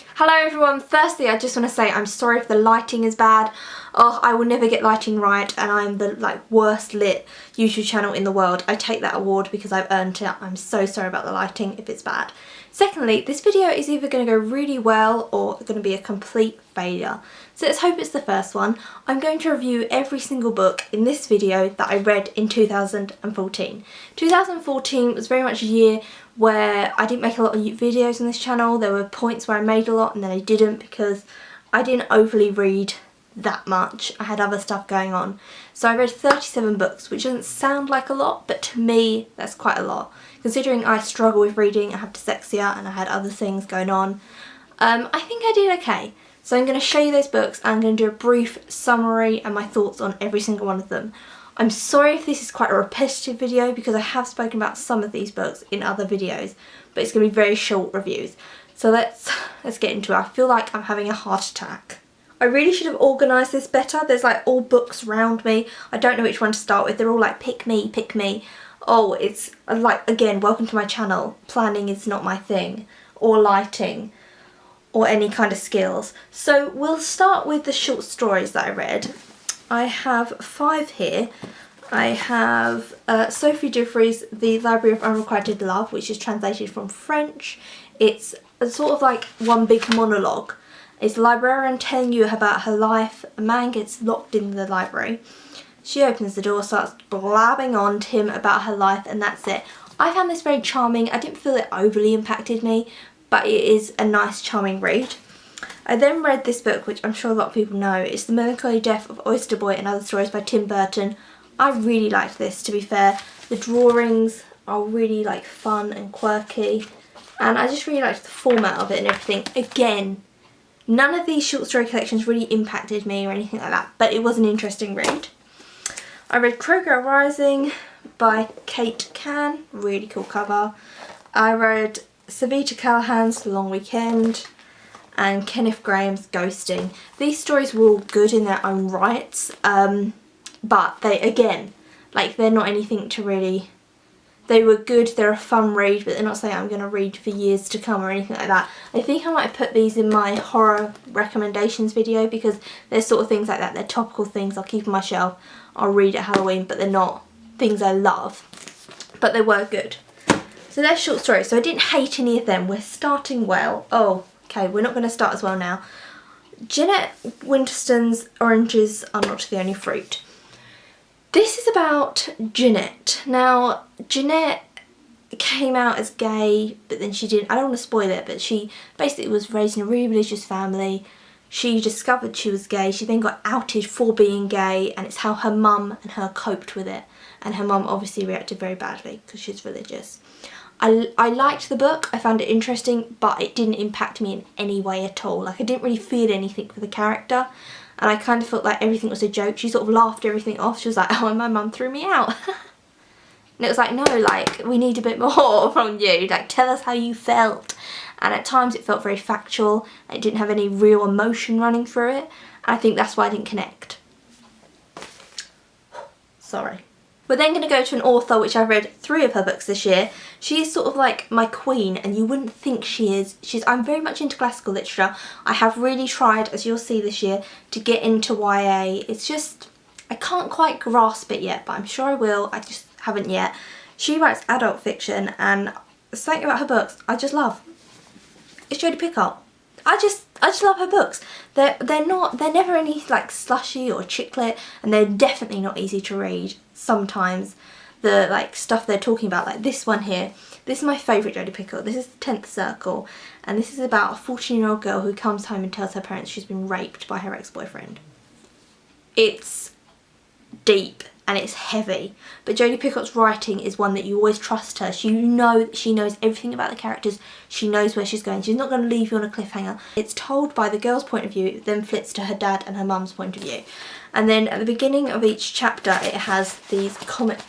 Hello everyone, firstly I just want to say I'm sorry if the lighting is bad. Oh, I will never get lighting right and I'm the worst lit YouTube channel in the world. I take that award because I've earned it. I'm so sorry about the lighting if it's bad. Secondly, this video is either going to go really well or going to be a complete failure. So let's hope it's the first one. I'm going to review every single book in this video that I read in 2014. 2014 was very much a year where I didn't make a lot of videos on this channel. There were points where I made a lot and then I didn't because I didn't overly read that much. I had other stuff going on. So I read 37 books, which doesn't sound like a lot, but to me that's quite a lot. Considering I struggle with reading, I have dyslexia and I had other things going on, I think I did okay. So I'm going to show you those books and I'm going to do a brief summary and my thoughts on every single one of them. I'm sorry if this is quite a repetitive video because I have spoken about some of these books in other videos, but it's going to be very short reviews. So let's get into it. I feel like I'm having a heart attack. I really should have organised this better. There's all books around me. I don't know which one to start with. They're all pick me, pick me. Oh, it's again, welcome to my channel. Planning is not my thing, or lighting, or any kind of skills. So we'll start with the short stories that I read. I have 5 here. I have Sophie Duffy's The Library of Unrequited Love, which is translated from French. It's sort of one big monologue. It's a librarian telling you about her life. A man gets locked in the library. She opens the door, starts blabbing on to him about her life, and that's it. I found this very charming. I didn't feel it overly impacted me, but it is a nice, charming read. I then read this book, which I'm sure a lot of people know. It's The Melancholy Death of Oyster Boy and Other Stories by Tim Burton. I really liked this, to be fair. The drawings are really fun and quirky, and I just really liked the format of it and everything. Again, none of these short story collections really impacted me or anything like that, but it was an interesting read. I read Kroger Rising by Cann, really cool cover. I read Savita Kalhan's The Long Weekend and Kenneth Graham's Ghosting. These stories were all good in their own rights, but they, again, they're not anything to really... They were good, they're a fun read, but they're not something I'm going to read for years to come or anything like that. I think I might put these in my horror recommendations video because they're sort of things like that. They're topical things I'll keep on my shelf. I'll read at Halloween, but they're not things I love. But they were good. So they're short stories. So I didn't hate any of them. We're starting well. Oh, okay, we're not going to start as well now. Jeanette Winterston's Oranges Are Not the Only Fruit. This is about Jeanette. Now, Jeanette came out as gay, but then she didn't. I don't want to spoil it, but she basically was raised in a really religious family. She discovered she was gay. She then got outed for being gay, and it's how her mum and her coped with it. And her mum obviously reacted very badly because she's religious. I liked the book. I found it interesting, but it didn't impact me in any way at all. I didn't really feel anything for the character. And I kind of felt like everything was a joke. She sort of laughed everything off. She was like, oh, my mum threw me out. And it was no, we need a bit more from you. Tell us how you felt. And at times it felt very factual. It didn't have any real emotion running through it. And I think that's why I didn't connect. Sorry. We're then going to go to an author which I've read 3 of her books this year. She is sort of my queen, and you wouldn't think she is. I'm very much into classical literature. I have really tried, as you'll see this year, to get into YA. It's just, I can't quite grasp it yet, but I'm sure I will. I just haven't yet. She writes adult fiction, and something about her books I just love. It's Jodie Picoult. I just love her books. They're never any slushy or chick lit, and they're definitely not easy to read. Sometimes the stuff they're talking about, this one here, this is my favourite Jodie Picoult. This is The 10th Circle, and this is about a 14-year-old girl who comes home and tells her parents she's been raped by her ex-boyfriend. It's deep and it's heavy, but Jodie Picoult's writing is one that you always trust her. You know she knows everything about the characters. She knows where she's going. She's not going to leave you on a cliffhanger. It's told by the girl's point of view, it then flips to her dad and her mum's point of view. And then at the beginning of each chapter it has these comic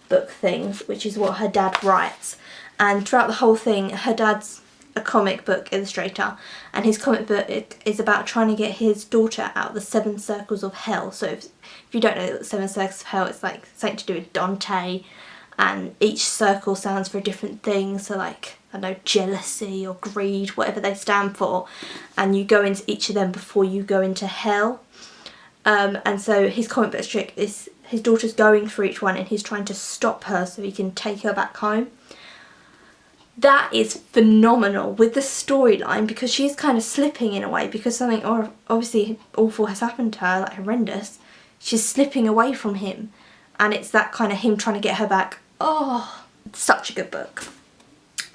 book things, which is what her dad writes. And throughout the whole thing, her dad's a comic book illustrator, and his comic book is about trying to get his daughter out of the 7 circles of hell. So if you don't know the 7 circles of hell, it's something to do with Dante, and each circle stands for a different thing. So I don't know, jealousy or greed, whatever they stand for, and you go into each of them before you go into hell. And so his comic book trick is his daughter's going through each one and he's trying to stop her so he can take her back home. That is phenomenal with the storyline, because she's kind of slipping in a way, because something obviously awful has happened to her, like horrendous. She's slipping away from him, and it's that kind of him trying to get her back. Oh, it's such a good book.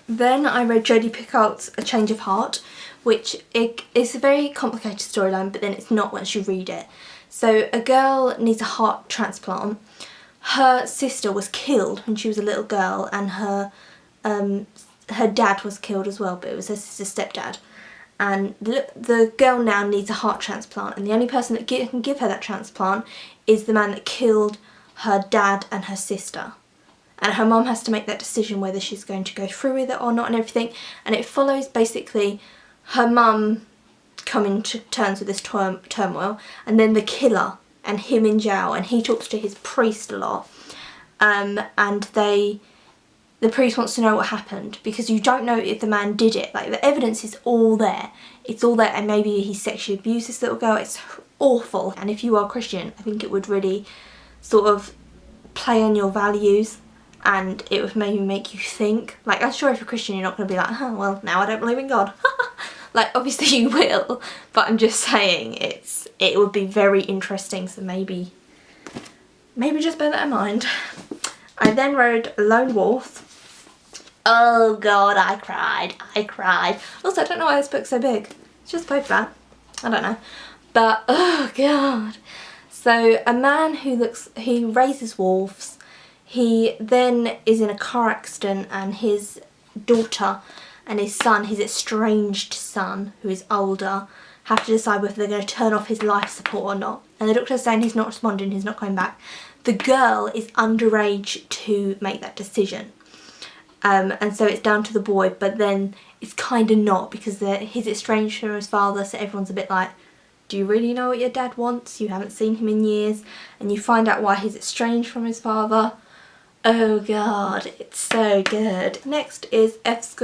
Then I read Jodie Picoult's A Change of Heart, which is a very complicated storyline, but then it's not once you read it. So a girl needs a heart transplant. Her sister was killed when she was a little girl, and her dad was killed as well, but it was her sister's stepdad. And the girl now needs a heart transplant, and the only person that can give her that transplant is the man that killed her dad and her sister. And her mum has to make that decision whether she's going to go through with it or not and everything. And it follows basically her mum coming to terms with this turmoil, and then the killer and him in jail, and he talks to his priest a lot. And the priest wants to know what happened, because you don't know if the man did it. Like, the evidence is all there. It's all there, and maybe he sexually abused this little girl. It's awful. And if you are Christian, I think it would really sort of play on your values, and it would maybe make you think. Like, I'm sure if you're Christian, you're not going to be like, oh, well, now I don't believe in God. Like, obviously you will, but I'm just saying it would be very interesting, so maybe just bear that in mind. I then read Lone Wolf. Oh god, I cried. Also, I don't know why this book's so big. It's just paperback. I don't know. But, oh god. So, a man he raises wolves. He then is in a car accident, and his daughter and his son, his estranged son, who is older, have to decide whether they're going to turn off his life support or not. And the doctor's saying he's not responding, he's not coming back. The girl is underage to make that decision. And so it's down to the boy, but then it's kind of not, because he's estranged from his father, so everyone's a bit like, do you really know what your dad wants? You haven't seen him in years. And you find out why he's estranged from his father. Oh god, it's so good. Next is F.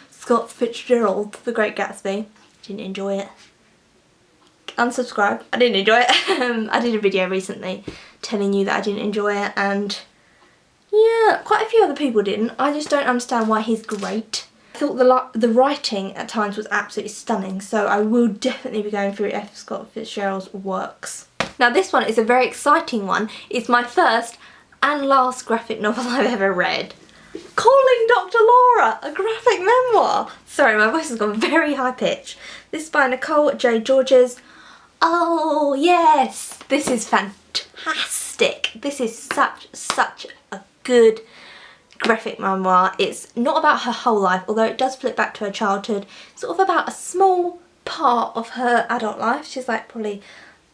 Scott Fitzgerald, The Great Gatsby. Didn't enjoy it. Unsubscribe. I didn't enjoy it. I did a video recently telling you that I didn't enjoy it, and yeah, quite a few other people didn't. I just don't understand why he's great. I thought the writing at times was absolutely stunning, so I will definitely be going through F. Scott Fitzgerald's works. Now this one is a very exciting one. It's my first and last graphic novel I've ever read. Calling Dr. Laura, a graphic memoir. Sorry, my voice has gone very high pitched. This is by Nicole J. Georges. Oh yes, this is fantastic. This is such a good graphic memoir. It's not about her whole life, although it does flip back to her childhood. It's sort of about a small part of her adult life. She's like probably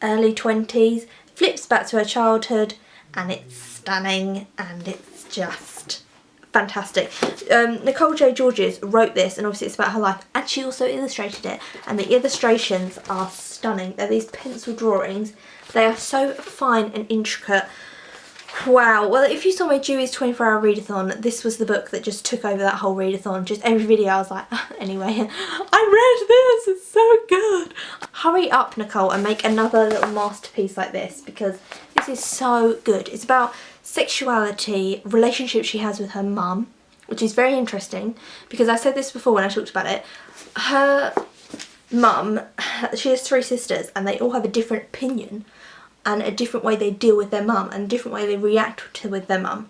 early 20s. Flips back to her childhood, and it's stunning, and it's just fantastic. Nicole J. Georges wrote this, and obviously it's about her life, and she also illustrated it, and the illustrations are stunning. They're these pencil drawings. They are so fine and intricate. Wow. Well, if you saw my Dewey's 24-hour readathon, this was the book that just took over that whole readathon. Just every video I was like, anyway, I read this, it's so good. Hurry up, Nicole, and make another little masterpiece like this, because this is so good. It's about sexuality, relationships she has with her mum, which is very interesting, because I said this before when I talked about it. Her mum, she has 3 sisters, and they all have a different opinion, and a different way they deal with their mum, and a different way they react with their mum.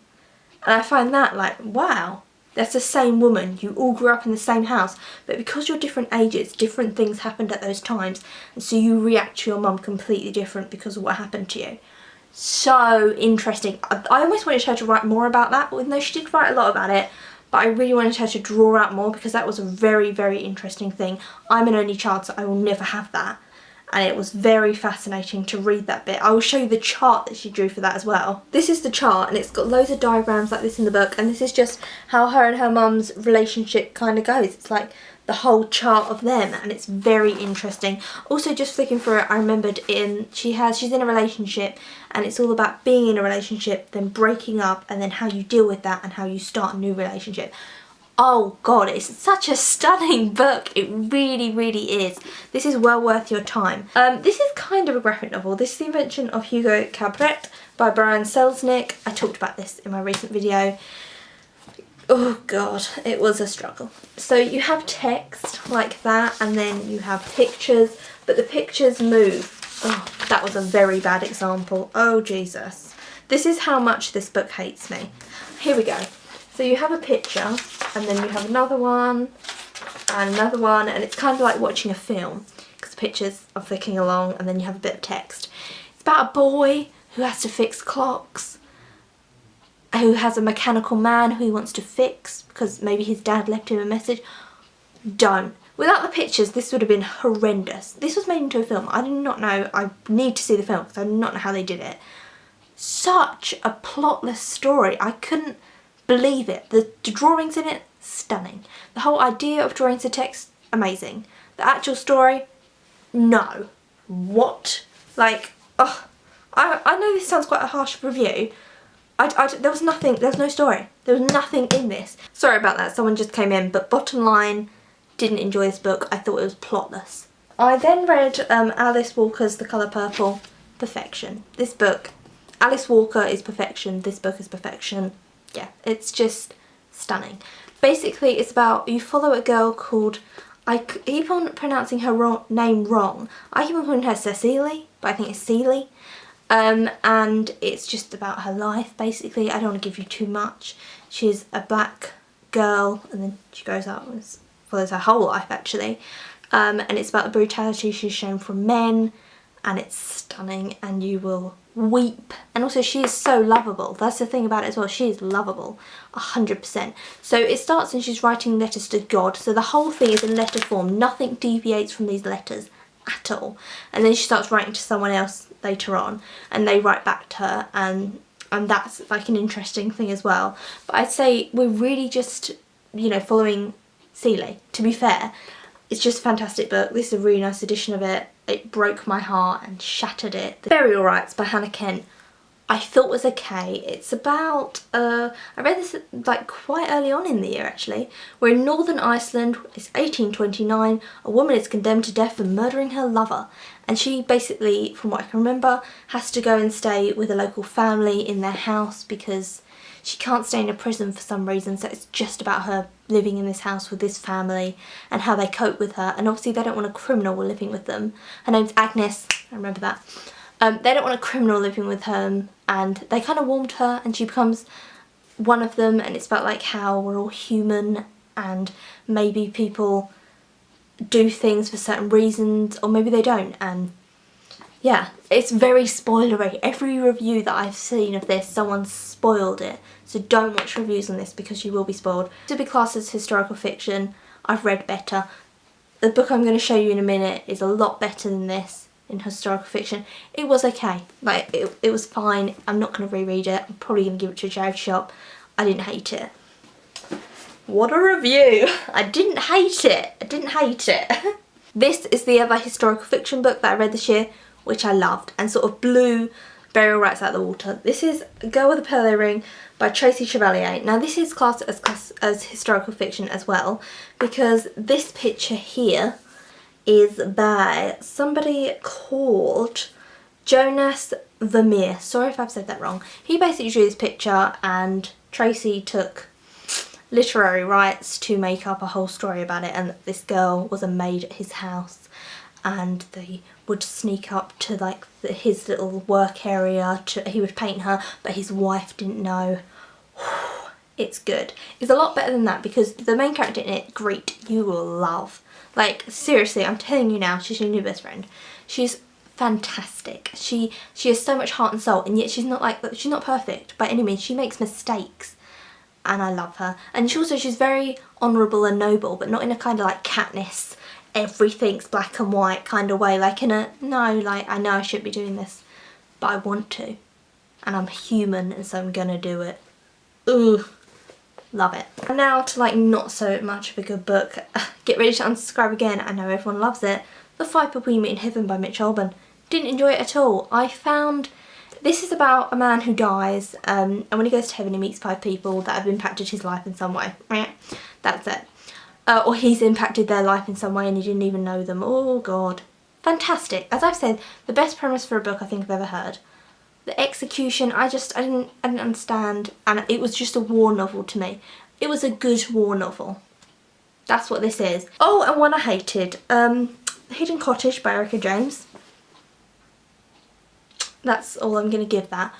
And I find that like, wow, that's the same woman, you all grew up in the same house, but because you're different ages, different things happened at those times, and so you react to your mum completely different because of what happened to you. So interesting. I almost wanted her to write more about that, even though she did write a lot about it, but I really wanted her to draw out more, because that was a very, very interesting thing. I'm an only child, so I will never have that. And it was very fascinating to read that bit. I will show you the chart that she drew for that as well. This is the chart, and it's got loads of diagrams like this in the book, and this is just how her and her mum's relationship kind of goes. It's like the whole chart of them, and it's very interesting. Also, just flicking through it, I remembered she's in a relationship, and it's all about being in a relationship, then breaking up, and then how you deal with that and how you start a new relationship. Oh god, it's such a stunning book. It really, really is. This is well worth your time. This is kind of a graphic novel. This is The Invention of Hugo Cabret by Brian Selznick. I talked about this in my recent video. Oh god, it was a struggle. So you have text like that, and then you have pictures, but the pictures move. Oh, that was a very bad example. Oh Jesus. This is how much this book hates me. Here we go. So you have a picture, and then you have another one, and it's kind of like watching a film, because the pictures are flicking along, and then you have a bit of text. It's about a boy who has to fix clocks, who has a mechanical man who he wants to fix, because maybe his dad left him a message. Don't. Without the pictures, this would have been horrendous. This was made into a film. I do not know. I need to see the film, because I do not know how they did it. Such a plotless story. I couldn't believe it. The drawings in it, stunning. The whole idea of drawings to text, amazing. The actual story, no. What? Like, oh, I know this sounds quite a harsh review. There was nothing, there was no story. There was nothing in this. Sorry about that, someone just came in, but bottom line, didn't enjoy this book. I thought it was plotless. I then read Alice Walker's The Colour Purple, perfection. This book, Alice Walker is perfection, this book is perfection. Yeah, it's just stunning. Basically, it's about, you follow a girl called, I keep on pronouncing her name wrong. I keep on calling her Cecily, but I think it's Celie. And it's just about her life, basically. I don't want to give you too much. She's a black girl, and then she grows up and follows her whole life, actually. And it's about the brutality she's shown from men, and it's stunning, and you will weep. And also she is so lovable. That's the thing about it as well. She is lovable 100%. So it starts and she's writing letters to God. So the whole thing is in letter form. Nothing deviates from these letters at all. And then she starts writing to someone else later on, and they write back to her, and that's like an interesting thing as well. But I'd say we're really just, you know, following Celie, to be fair. It's just a fantastic book. This is a really nice edition of it. It broke my heart and shattered it. The Burial Rites by Hannah Kent, I thought was okay. It's about, I read this like quite early on in the year actually, where in northern Iceland, it's 1829, a woman is condemned to death for murdering her lover. And she basically, from what I can remember, has to go and stay with a local family in their house because she can't stay in a prison for some reason, so it's just about her living in this house with this family and how they cope with her. And obviously they don't want a criminal living with them. Her name's Agnes, I remember that. They don't want a criminal living with her, and they kind of warm to her, and she becomes one of them. And it's about like how we're all human, and maybe people do things for certain reasons, or maybe they don't. And yeah, it's very spoilery. Every review that I've seen of this, someone's spoiled it. So don't watch reviews on this because you will be spoiled. To be classed as historical fiction, I've read better. The book I'm going to show you in a minute is a lot better than this in historical fiction. It was okay. Like, it was fine. I'm not going to reread it. I'm probably going to give it to a charity shop. I didn't hate it. What a review! I didn't hate it. I didn't hate it. This is the other historical fiction book that I read this year, which I loved and sort of blew Burial Rites out of the water. This is Girl with a Pearl Earring by Tracy Chevalier. Now this is classed as historical fiction as well, because this picture here is by somebody called Jonas Vermeer. Sorry if I've said that wrong. He basically drew this picture, and Tracy took literary rights to make up a whole story about it, and this girl was a maid at his house, and they would sneak up to like his little work area, he would paint her, but his wife didn't know. It's good. It's a lot better than that, because the main character in it, Greet, you will love. Like, seriously, I'm telling you now, she's your new best friend. She's fantastic. She has so much heart and soul, and yet she's not perfect by any means. She makes mistakes, and I love her. And she's very honourable and noble, but not in a kind of like Katniss, everything's black and white kind of way. Like in a, no, like I know I shouldn't be doing this, but I want to. And I'm human, and so I'm gonna do it. Ugh. Love it. And now to like not so much of a good book. Get ready to unsubscribe again. I know everyone loves it. The Five People You Meet in Heaven by Mitch Albom. Didn't enjoy it at all. I found This is about a man who dies, and when he goes to heaven he meets 5 people that have impacted his life in some way. That's it. Or he's impacted their life in some way and he didn't even know them. Oh god. Fantastic. As I've said, the best premise for a book I think I've ever heard. The execution, I didn't understand, and it was just a war novel to me. It was a good war novel. That's what this is. Oh, and one I hated. The Hidden Cottage by Erica James. That's all I'm going to give that.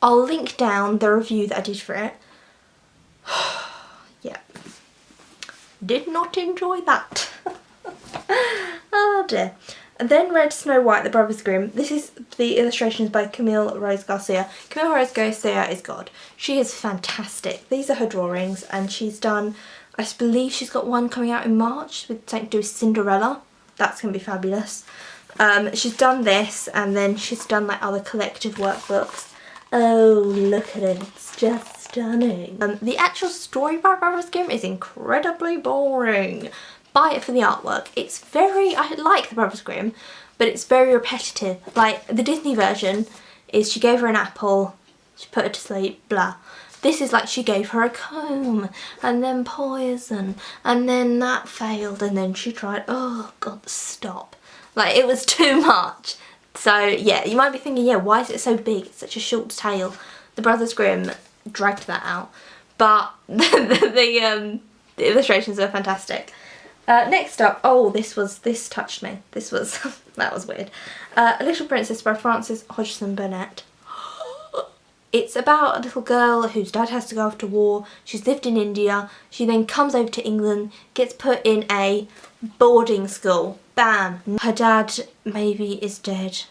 I'll link down the review that I did for it. Yeah. Did not enjoy that. Oh dear. And then read Snow White, the Brothers Grimm. This is the illustrations by Camille Rose Garcia. Camille Rose Garcia is God. She is fantastic. These are her drawings, and she's done, I believe she's got one coming out in March with something to do with Cinderella. That's going to be fabulous. She's done this, and then she's done like other collective workbooks. Oh, look at it. It's just stunning. The actual story by Brothers Grimm is incredibly boring. Buy it for the artwork. It's very, I like the Brothers Grimm, but it's very repetitive. Like the Disney version is she gave her an apple, she put her to sleep, blah. This is like she gave her a comb, and then poison, and then that failed, and then she tried, oh god, stop. Like it was too much. So yeah, you might be thinking, yeah, why is it so big? It's such a short tale. The Brothers Grimm dragged that out. But the illustrations are fantastic. Next up, oh, this touched me. That was weird. A Little Princess by Frances Hodgson Burnett. It's about a little girl whose dad has to go off to war. She's lived in India. She then comes over to England, gets put in a boarding school. Bam! Her dad maybe is dead,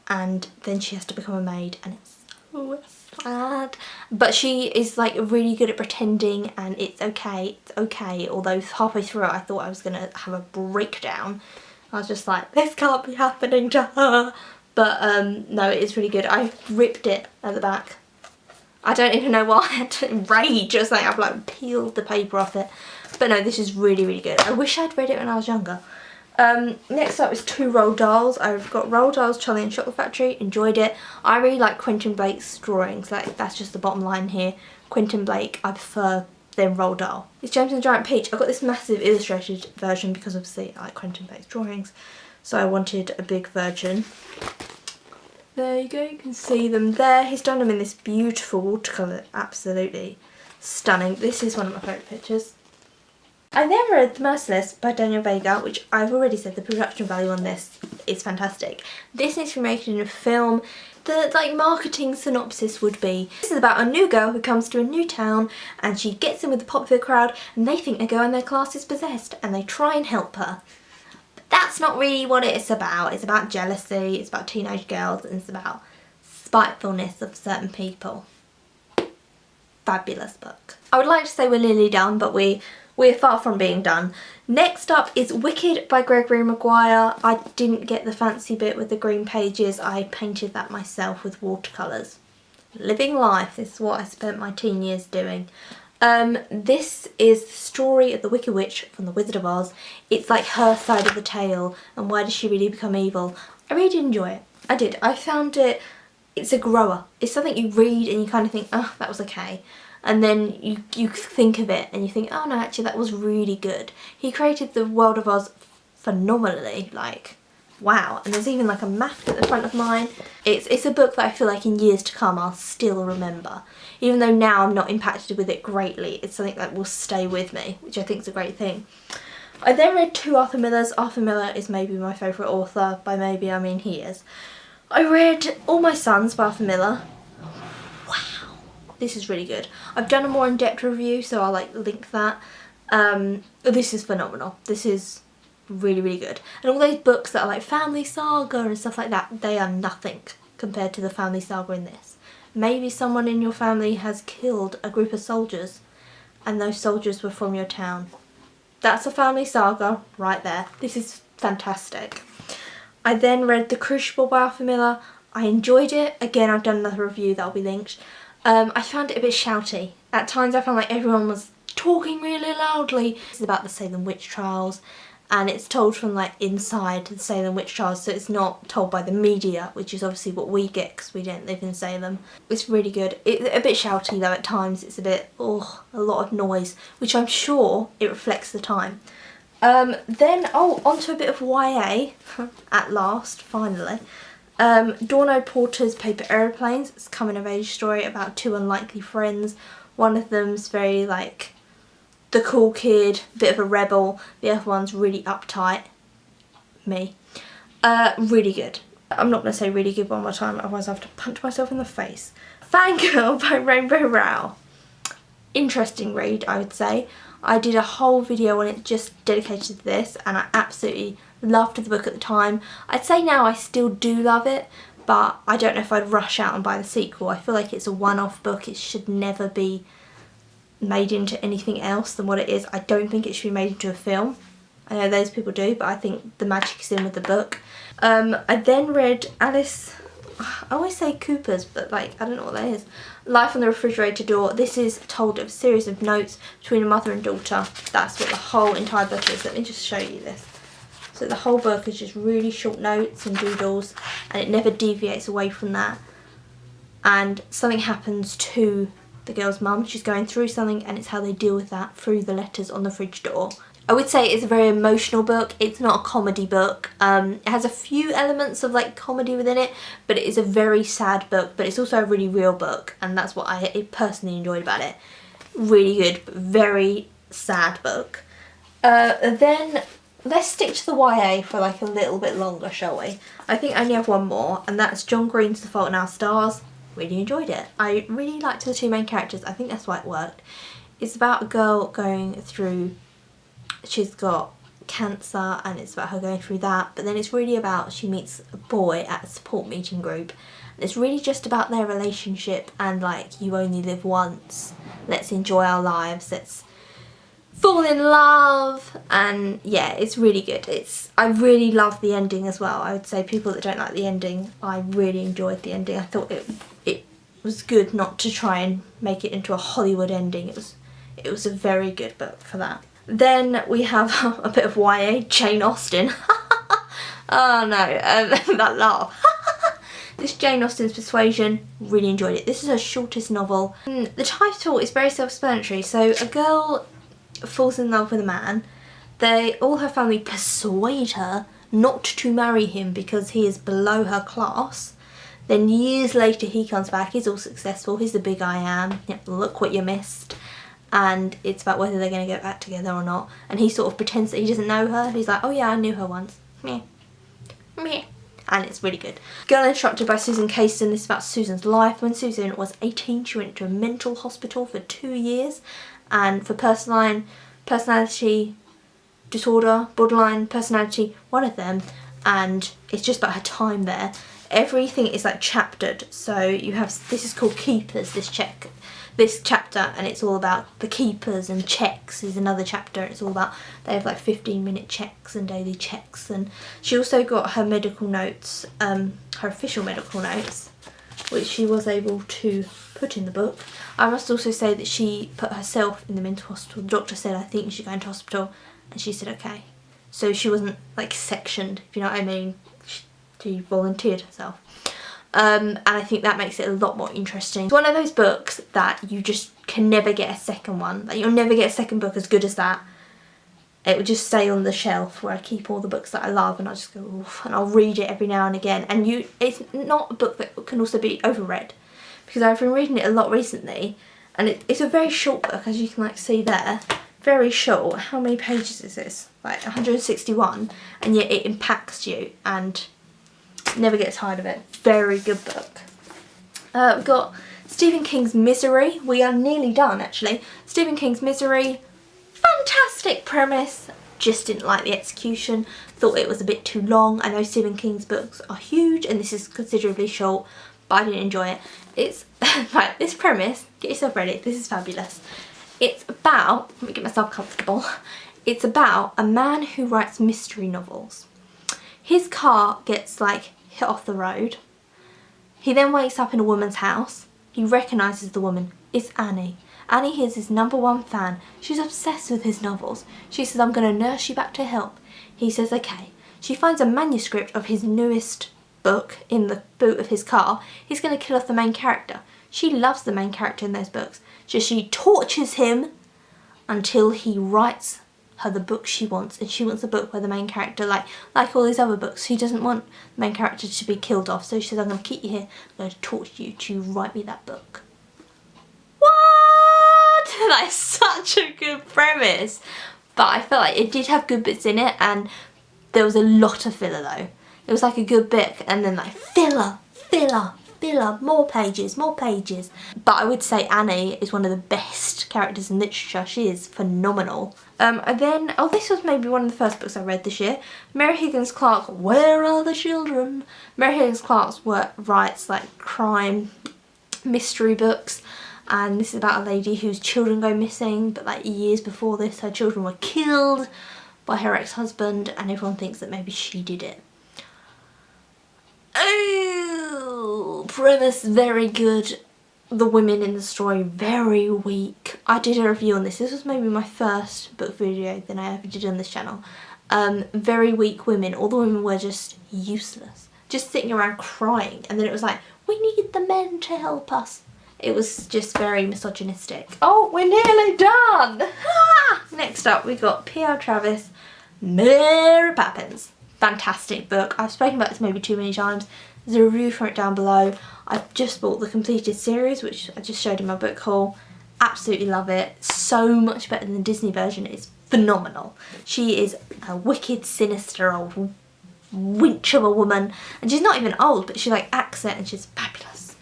and then she has to become a maid, and it's so sad. But she is like really good at pretending, and it's okay, although halfway through it I thought I was going to have a breakdown. I was just like, this can't be happening to her. But no, it is really good. I ripped it at the back. I don't even know why. I had to rage or something. I've like peeled the paper off it. But no, this is really, really good. I wish I'd read it when I was younger. Next up is 2 Roald Dahls. I've got Roald Dahl's Charlie and Chocolate Factory. Enjoyed it. I really like Quentin Blake's drawings. Like that's just the bottom line here. Quentin Blake, I prefer than Roald Dahl. It's James and the Giant Peach. I got this massive illustrated version because obviously I like Quentin Blake's drawings. So I wanted a big version. There you go, you can see them there. He's done them in this beautiful watercolour, absolutely stunning. This is one of my favourite pictures. I then read The Merciless by Daniel Veiga, which I've already said the production value on this is fantastic. This needs to be made in a film. The like marketing synopsis would be, this is about a new girl who comes to a new town and she gets in with the popular crowd and they think a girl in their class is possessed and they try and help her. That's not really what it's about. It's about jealousy, it's about teenage girls, and it's about spitefulness of certain people. Fabulous book. I would like to say we're nearly done, but we're far from being done. Next up is Wicked by Gregory Maguire. I didn't get the fancy bit with the green pages. I painted that myself with watercolours. Living life is what I spent my teen years doing. This is the story of the Wicked Witch from The Wizard of Oz. It's like her side of the tale, and why does she really become evil? I really did enjoy it. I did. I found it's a grower. It's something you read and you kind of think, oh, that was okay. And then you think of it and you think, oh no, actually that was really good. He created the world of Oz phenomenally, like, wow. And there's even like a map at the front of mine. It's a book that I feel like in years to come I'll still remember. Even though now I'm not impacted with it greatly, it's something that will stay with me, which I think is a great thing. I then read 2 Arthur Millers. Arthur Miller is maybe my favourite author. By maybe I mean he is. I read All My Sons by Arthur Miller. Wow, this is really good. I've done a more in-depth review, so I'll like link that. This is phenomenal. This is really, really good. And all those books that are like family saga and stuff like that, they are nothing compared to the family saga in this. Maybe someone in your family has killed a group of soldiers and those soldiers were from your town. That's a family saga right there. This is fantastic. I then read The Crucible by Arthur Miller. I enjoyed it. Again, I've done another review that'll be linked. I found it a bit shouty. At times I found like everyone was talking really loudly. This is about the Salem witch trials, and it's told from like inside the Salem witch trials, so it's not told by the media, which is obviously what we get because we don't live in Salem. It's really good. It's a bit shouty though at times. It's a bit, a lot of noise, which I'm sure it reflects the time. Then, onto a bit of YA, at last, finally. Dorno Porter's Paper Aeroplanes. It's a coming of age story about two unlikely friends. One of them's very like the cool kid, bit of a rebel. The other one's really uptight. Me. Really good. I'm not going to say really good one more time, otherwise I have to punch myself in the face. Fangirl by Rainbow Rowell. Interesting read, I would say. I did a whole video on it just dedicated to this, and I absolutely loved the book at the time. I'd say now I still do love it, but I don't know if I'd rush out and buy the sequel. I feel like it's a one-off book. It should never be made into anything else than what it is. I don't think it should be made into a film. I know those people do, but I think the magic is in with the book. I then read Alice, I always say Kuipers, but like I don't know what that is. Life on the Refrigerator Door. This is told of a series of notes between a mother and daughter. That's what the whole entire book is. Let me just show you this. So the whole book is just really short notes and doodles, and it never deviates away from that. And something happens to the girl's mum. She's going through something, and it's how they deal with that through the letters on the fridge door. I would say it's a very emotional book. It's not a comedy book. It has a few elements of like comedy within it, but it is a very sad book, but it's also a really real book, and that's what I personally enjoyed about it. Really good, but very sad book. Then let's stick to the YA for like a little bit longer, shall we? I think I only have one more, and that's John Green's The Fault in Our Stars. Really enjoyed it. I really liked the two main characters. I think that's why it worked. It's about a girl going through, she's got cancer, and it's about her going through that, but then it's really about, she meets a boy at a support meeting group, and it's really just about their relationship and like, you only live once, let's enjoy our lives, let's fall in love. And yeah, it's really good. I really love the ending as well. I would say people that don't like the ending, I really enjoyed the ending. I thought it was good not to try and make it into a Hollywood ending. It was a very good book for that. Then we have a bit of YA, Jane Austen. Oh no, that laugh. This Jane Austen's Persuasion, really enjoyed it. This is her shortest novel. The title is very self-explanatory. So a girl falls in love with a man. All her family persuade her not to marry him because he is below her class. Then years later he comes back, he's all successful, he's the big I am, yep, look what you missed. And it's about whether they're going to get back together or not. And he sort of pretends that he doesn't know her. He's like, oh yeah, I knew her once. Meh. Meh. And it's really good. Girl Instructed by Susan Kaysen. This is about Susan's life. When Susan was 18, she went to a mental hospital for 2 years. And for personality disorder, borderline personality, one of them. And it's just about her time there. Everything is like chaptered. So you have, this is called Keepers, this chapter, and it's all about the keepers, and checks is another chapter. It's all about, they have like 15-minute checks and daily checks. And she also got her medical notes, her official medical notes, which she was able to put in the book. I must also say that she put herself in the mental hospital. The doctor said, I think you should go into hospital, and she said okay. So she wasn't like sectioned, if you know what I mean. She volunteered herself. And I think that makes it a lot more interesting. It's one of those books that you just can never get a second one. Like, you'll never get a second book as good as that. It would just stay on the shelf where I keep all the books that I love, and I'll just go, oof, and I'll read it every now and again. And it's not a book that can also be overread, because I've been reading it a lot recently, and it's a very short book, as you can like see there. Very short. How many pages is this? Like 161, and yet it impacts you, and never get tired of it. Very good book. We've got Stephen King's Misery. We are nearly done actually. Stephen King's Misery. Fantastic premise. Just didn't like the execution. Thought it was a bit too long. I know Stephen King's books are huge and this is considerably short, but I didn't enjoy it. It's right, this premise, get yourself ready, this is fabulous. It's about, let me get myself comfortable. It's about a man who writes mystery novels. His car gets like hit off the road. He then wakes up in a woman's house. He recognises the woman. It's Annie. Annie is his #1 fan. She's obsessed with his novels. She says, I'm going to nurse you back to health. He says okay. She finds a manuscript of his newest book in the boot of his car. He's going to kill off the main character. She loves the main character in those books. So she tortures him until he writes her the book she wants, and she wants a book where the main character, like all these other books, she doesn't want the main character to be killed off. So she says, I'm going to keep you here, I'm going to torture you to write me that book. What? That is such a good premise. But I felt like it did have good bits in it, and there was a lot of filler though. It was like a good bit, and then like filler, more pages. But I would say Annie is one of the best characters in literature. She is phenomenal. And then, this was maybe one of the first books I read this year. Mary Higgins Clark, Where Are the Children? Mary Higgins Clark's work writes like crime, mystery books. And this is about a lady whose children go missing, but like years before this, her children were killed by her ex-husband, and everyone thinks that maybe she did it. Oh, premise very good. The women in the story very weak. I did a review on this. This was maybe my first book video that I ever did on this channel. Very weak women. All the women were just useless, just sitting around crying, and then it was like, we need the men to help us. It was just very misogynistic. Oh, we're nearly done. Next up we got P.L. Travis, Mary Poppins. Fantastic book. I've spoken about this maybe too many times. There's a review for it down below. I've just bought the completed series, which I just showed in my book haul. Absolutely love it. So much better than the Disney version. It's phenomenal. She is a wicked, sinister old winch of a woman, and she's not even old, but she like acts it, and she's fabulous.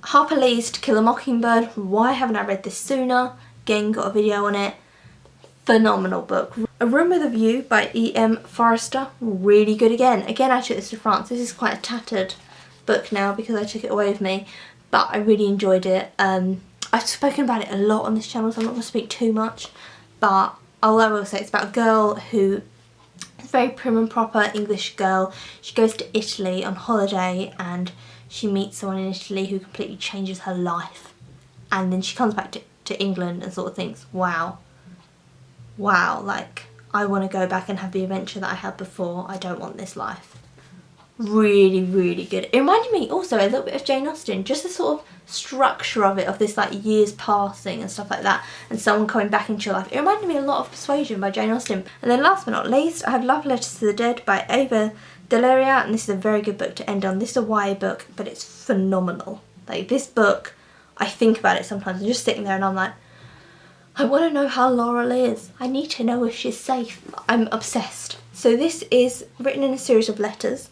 Harper Lee's To Kill a Mockingbird. Why haven't I read this sooner? Again, got a video on it. Phenomenal book. A Room with a View by E.M.Forster. Really good again. Again, I took this to France. This is quite a tattered book now because I took it away with me, but I really enjoyed it. I've spoken about it a lot on this channel, so I'm not going to speak too much, but all I will say, it's about a girl who is a very prim and proper English girl. She goes to Italy on holiday and she meets someone in Italy who completely changes her life, and then she comes back to England and sort of thinks, wow, like I want to go back and have the adventure that I had before. I don't want this life. Really, really good. It reminded me also a little bit of Jane Austen, just the sort of structure of it, of this like years passing and stuff like that, and someone coming back into your life. It reminded me a lot of Persuasion by Jane Austen. And then last but not least, I have Love Letters to the Dead by Dellaira, and this is a very good book to end on. This is a YA book, but it's phenomenal. Like this book, I think about it sometimes. I'm just sitting there and I'm like, I want to know how Laurel is. I need to know if she's safe. I'm obsessed. So this is written in a series of letters.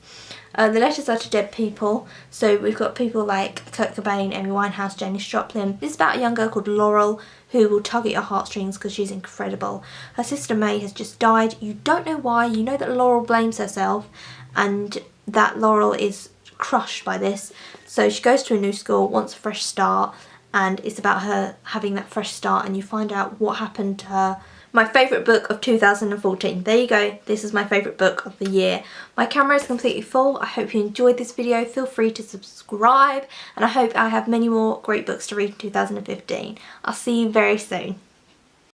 The letters are to dead people. So we've got people like Kurt Cobain, Amy Winehouse, Janis Joplin. This is about a young girl called Laurel who will tug at your heartstrings because she's incredible. Her sister May has just died. You don't know why. You know that Laurel blames herself and that Laurel is crushed by this. So she goes to a new school, wants a fresh start, and it's about her having that fresh start, and you find out what happened to her. My favourite book of 2014. There you go. This is my favourite book of the year. My camera is completely full. I hope you enjoyed this video. Feel free to subscribe, and I hope I have many more great books to read in 2015. I'll see you very soon.